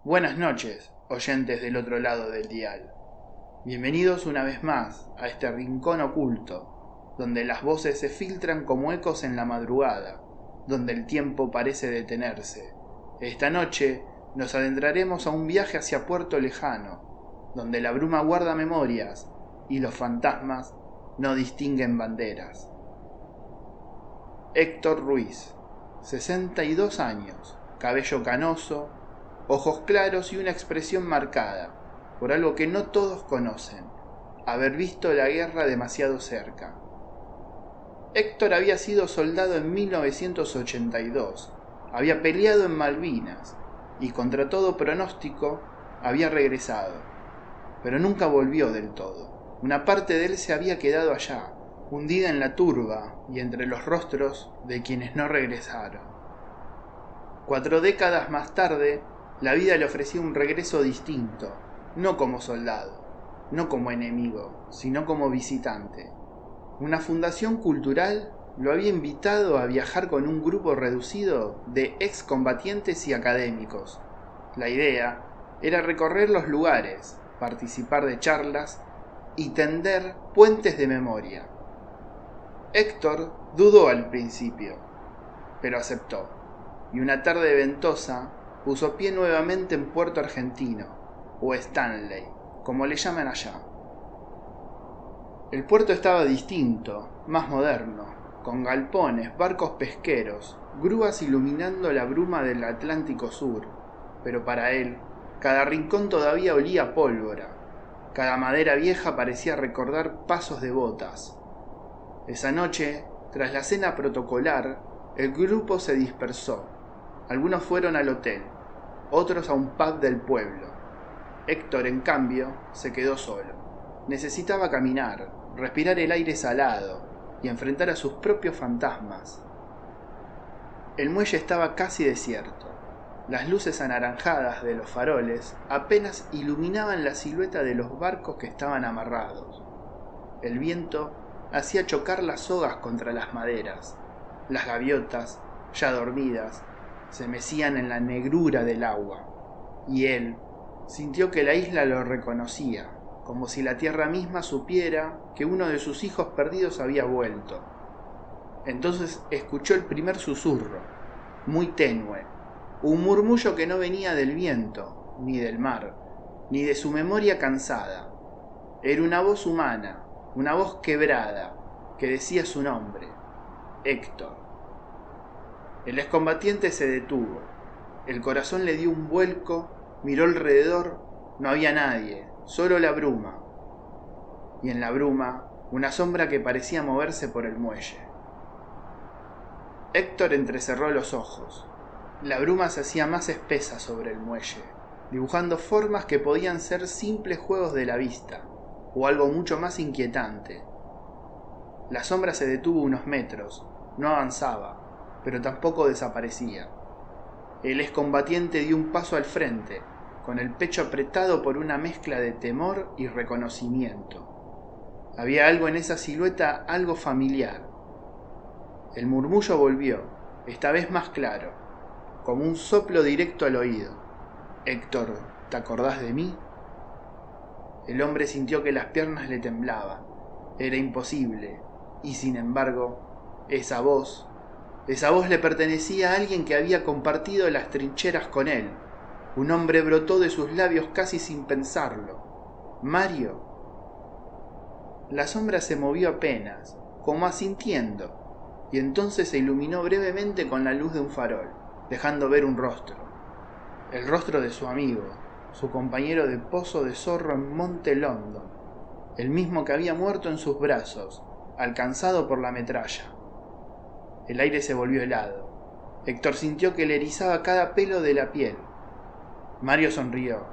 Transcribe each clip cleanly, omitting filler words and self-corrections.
Buenas noches, oyentes del otro lado del dial. Bienvenidos una vez más a este rincón oculto, donde las voces se filtran como ecos en la madrugada, donde el tiempo parece detenerse. Esta noche nos adentraremos a un viaje hacia Puerto Lejano, donde la bruma guarda memorias y los fantasmas no distinguen banderas. Héctor Ruiz, 62 años, cabello canoso, ojos claros y una expresión marcada, por algo que no todos conocen: haber visto la guerra demasiado cerca. Héctor había sido soldado en 1982, había peleado en Malvinas y contra todo pronóstico había regresado, pero nunca volvió del todo. Una parte de él se había quedado allá, hundida en la turba y entre los rostros de quienes no regresaron. 4 décadas más tarde, la vida le ofrecía un regreso distinto, no como soldado, no como enemigo, sino como visitante. Una fundación cultural lo había invitado a viajar con un grupo reducido de excombatientes y académicos. La idea era recorrer los lugares, participar de charlas y tender puentes de memoria. Héctor dudó al principio, pero aceptó, y una tarde ventosa puso pie nuevamente en Puerto Argentino, o Stanley, como le llaman allá. El puerto estaba distinto, más moderno, con galpones, barcos pesqueros, grúas iluminando la bruma del Atlántico Sur, pero para él, cada rincón todavía olía a pólvora, cada madera vieja parecía recordar pasos de botas. Esa noche, tras la cena protocolar, el grupo se dispersó. Algunos fueron al hotel, otros a un pub del pueblo. Héctor, en cambio, se quedó solo. Necesitaba caminar, respirar el aire salado y enfrentar a sus propios fantasmas. El muelle estaba casi desierto. Las luces anaranjadas de los faroles apenas iluminaban la silueta de los barcos que estaban amarrados. El viento hacía chocar las sogas contra las maderas. Las gaviotas, ya dormidas, se mecían en la negrura del agua, y él sintió que la isla lo reconocía, como si la tierra misma supiera que uno de sus hijos perdidos había vuelto. Entonces escuchó el primer susurro, muy tenue, un murmullo que no venía del viento, ni del mar, ni de su memoria cansada. Era una voz humana, una voz quebrada, que decía su nombre: Héctor. El excombatiente se detuvo. El corazón le dio un vuelco, miró alrededor, no había nadie, solo la bruma. Y en la bruma, una sombra que parecía moverse por el muelle. Héctor entrecerró los ojos. La bruma se hacía más espesa sobre el muelle, dibujando formas que podían ser simples juegos de la vista, o algo mucho más inquietante. La sombra se detuvo unos metros, no avanzaba, pero tampoco desaparecía. El excombatiente dio un paso al frente, con el pecho apretado por una mezcla de temor y reconocimiento. Había algo en esa silueta, algo familiar. El murmullo volvió, esta vez más claro, como un soplo directo al oído. Héctor, ¿te acordás de mí? El hombre sintió que las piernas le temblaban. Era imposible, y sin embargo, esa voz le pertenecía a alguien que había compartido las trincheras con él. Un hombre brotó de sus labios casi sin pensarlo. ¿Mario? La sombra se movió apenas, como asintiendo, y entonces se iluminó brevemente con la luz de un farol, dejando ver un rostro. El rostro de su amigo, su compañero de pozo de zorro en Monte London, el mismo que había muerto en sus brazos, alcanzado por la metralla. El aire se volvió helado. Héctor sintió que le erizaba cada pelo de la piel. Mario sonrió,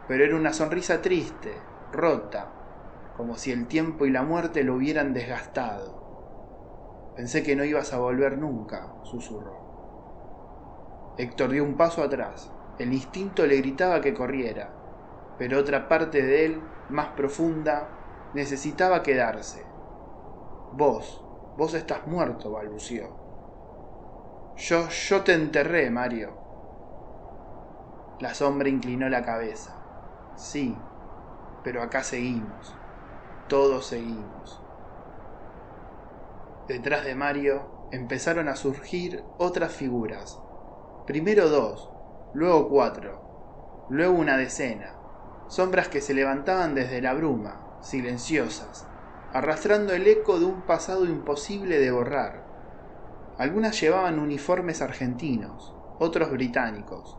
pero era una sonrisa triste, rota, como si el tiempo y la muerte lo hubieran desgastado. Pensé que no ibas a volver nunca, susurró. Héctor dio un paso atrás. El instinto le gritaba que corriera, pero otra parte de él, más profunda, necesitaba quedarse. Vos estás muerto, balbuceó. Yo te enterré, Mario. La sombra inclinó la cabeza. Sí, pero acá seguimos. Todos seguimos. Detrás de Mario empezaron a surgir otras figuras. Primero 2, luego 4, luego una decena. Sombras que se levantaban desde la bruma, silenciosas, arrastrando el eco de un pasado imposible de borrar. Algunas llevaban uniformes argentinos, otros británicos.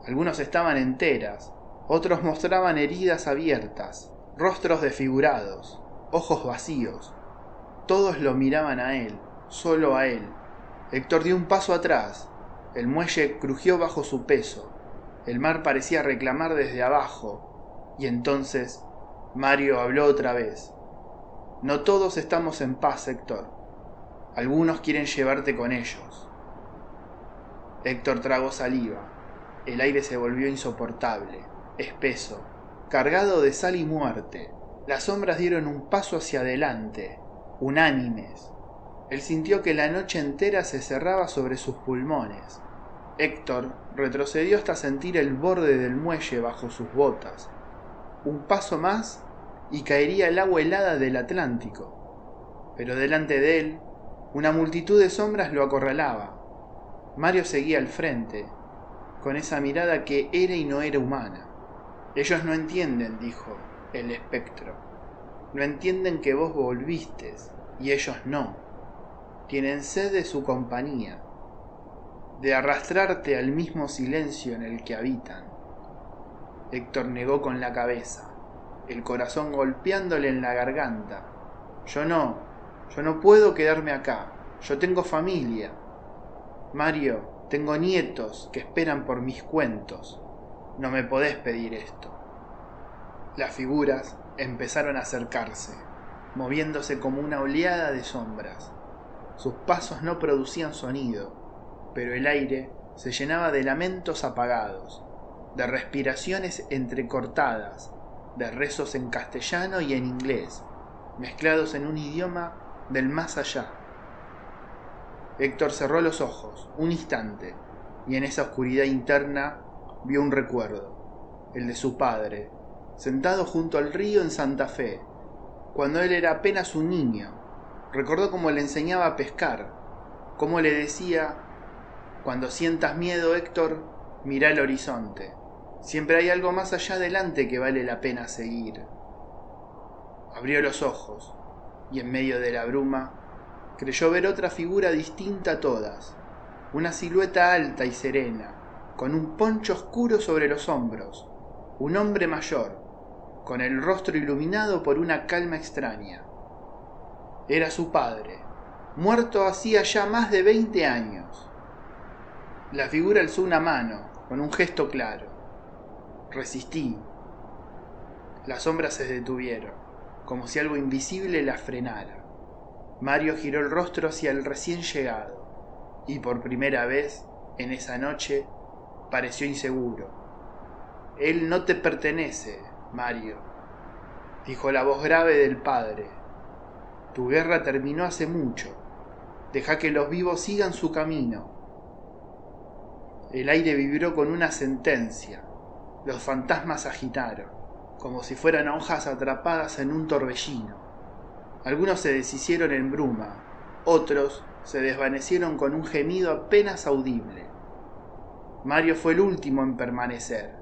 Algunos estaban enteras, otros mostraban heridas abiertas, rostros desfigurados, ojos vacíos. Todos lo miraban a él, solo a él. Héctor dio un paso atrás. El muelle crujió bajo su peso. El mar parecía reclamar desde abajo. Y entonces Mario habló otra vez. No todos estamos en paz, Héctor. Algunos quieren llevarte con ellos. Héctor tragó saliva. El aire se volvió insoportable, espeso, cargado de sal y muerte. Las sombras dieron un paso hacia adelante, unánimes. Él sintió que la noche entera se cerraba sobre sus pulmones. Héctor retrocedió hasta sentir el borde del muelle bajo sus botas. Un paso más y caería el agua helada del Atlántico. Pero delante de él, una multitud de sombras lo acorralaba. Mario seguía al frente, con esa mirada que era y no era humana. Ellos no entienden, dijo el espectro. No entienden que vos volviste, y ellos no. Tienen sed de su compañía, de arrastrarte al mismo silencio en el que habitan. Héctor negó con la cabeza, el corazón golpeándole en la garganta. Yo no puedo quedarme acá. Yo tengo familia. Mario, tengo nietos que esperan por mis cuentos. No me podés pedir esto. Las figuras empezaron a acercarse, moviéndose como una oleada de sombras. Sus pasos no producían sonido, pero el aire se llenaba de lamentos apagados, de respiraciones entrecortadas, de rezos en castellano y en inglés, mezclados en un idioma del más allá. Héctor cerró los ojos un instante y en esa oscuridad interna vio un recuerdo, el de su padre, sentado junto al río en Santa Fe, cuando él era apenas un niño. Recordó cómo le enseñaba a pescar, cómo le decía: cuando sientas miedo, Héctor, mirá el horizonte. Siempre hay algo más allá adelante que vale la pena seguir. Abrió los ojos y en medio de la bruma creyó ver otra figura distinta a todas, una silueta alta y serena, con un poncho oscuro sobre los hombros, un hombre mayor, con el rostro iluminado por una calma extraña. Era su padre, muerto hacía ya más de 20 años. La figura alzó una mano, con un gesto claro. Resistí. Las sombras se detuvieron, como si algo invisible las frenara. Mario giró el rostro hacia el recién llegado, y por primera vez, en esa noche, pareció inseguro. Él no te pertenece, Mario, dijo la voz grave del padre. Tu guerra terminó hace mucho. Deja que los vivos sigan su camino. El aire vibró con una sentencia. Los fantasmas agitaron, como si fueran hojas atrapadas en un torbellino. Algunos se deshicieron en bruma, otros se desvanecieron con un gemido apenas audible. Mario fue el último en permanecer.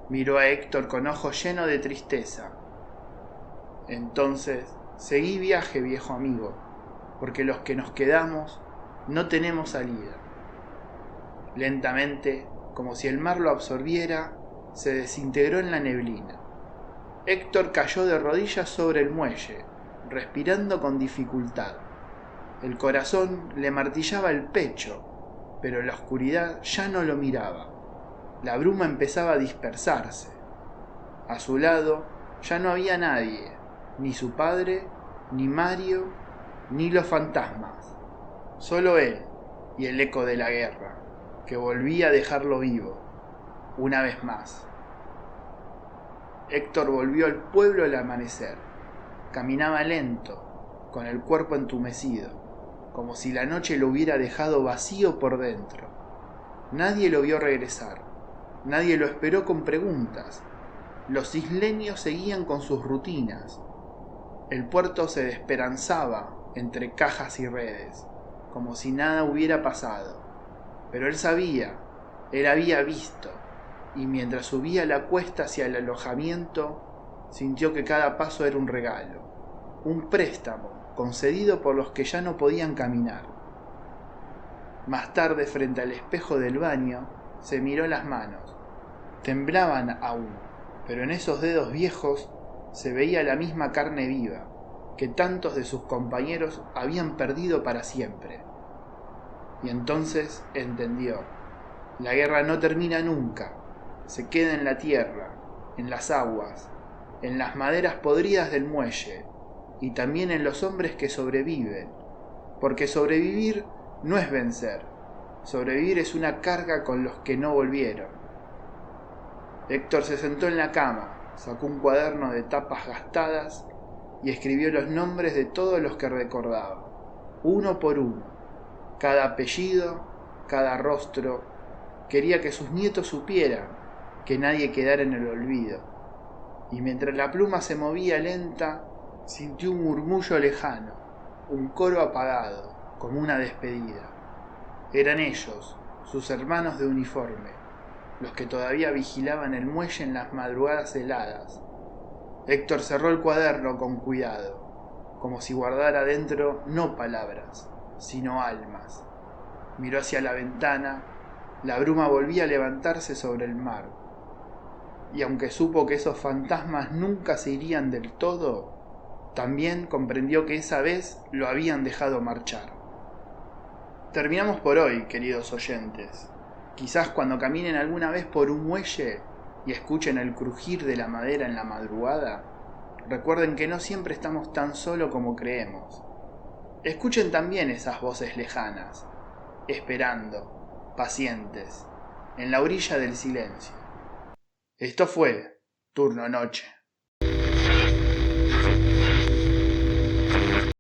Miró a Héctor con ojos llenos de tristeza. Entonces, seguí viaje, viejo amigo, porque los que nos quedamos no tenemos salida. Lentamente, como si el mar lo absorbiera, se desintegró en la neblina. Héctor cayó de rodillas sobre el muelle, respirando con dificultad. El corazón le martillaba el pecho, pero la oscuridad ya no lo miraba. La bruma empezaba a dispersarse. A su lado ya no había nadie, ni su padre, ni Mario, ni los fantasmas. Solo él y el eco de la guerra, que volvía a dejarlo vivo, una vez más. Héctor volvió al pueblo al amanecer. Caminaba lento, con el cuerpo entumecido, como si la noche lo hubiera dejado vacío por dentro. Nadie lo vio regresar. Nadie lo esperó con preguntas. Los isleños seguían con sus rutinas. El puerto se desesperanzaba entre cajas y redes, como si nada hubiera pasado. Pero él sabía, él había visto, y mientras subía la cuesta hacia el alojamiento, sintió que cada paso era un regalo, un préstamo concedido por los que ya no podían caminar. Más tarde, frente al espejo del baño, se miró las manos. Temblaban aún, pero en esos dedos viejos se veía la misma carne viva que tantos de sus compañeros habían perdido para siempre. Y entonces entendió. La guerra no termina nunca, se queda en la tierra, en las aguas, en las maderas podridas del muelle y también en los hombres que sobreviven, porque sobrevivir no es vencer, sobrevivir es una carga con los que no volvieron. Héctor se sentó en la cama, sacó un cuaderno de tapas gastadas y escribió los nombres de todos los que recordaba, uno por uno, cada apellido, cada rostro. Quería que sus nietos supieran, que nadie quedara en el olvido. Y mientras la pluma se movía lenta, sintió un murmullo lejano, un coro apagado, como una despedida. Eran ellos, sus hermanos de uniforme, los que todavía vigilaban el muelle en las madrugadas heladas. Héctor cerró el cuaderno con cuidado, como si guardara dentro no palabras, sino almas. Miró hacia la ventana, la bruma volvía a levantarse sobre el mar. Y aunque supo que esos fantasmas nunca se irían del todo, también comprendió que esa vez lo habían dejado marchar. Terminamos por hoy, queridos oyentes. Quizás cuando caminen alguna vez por un muelle y escuchen el crujir de la madera en la madrugada, recuerden que no siempre estamos tan solos como creemos. Escuchen también esas voces lejanas, esperando, pacientes, en la orilla del silencio. Esto fue Turno Noche.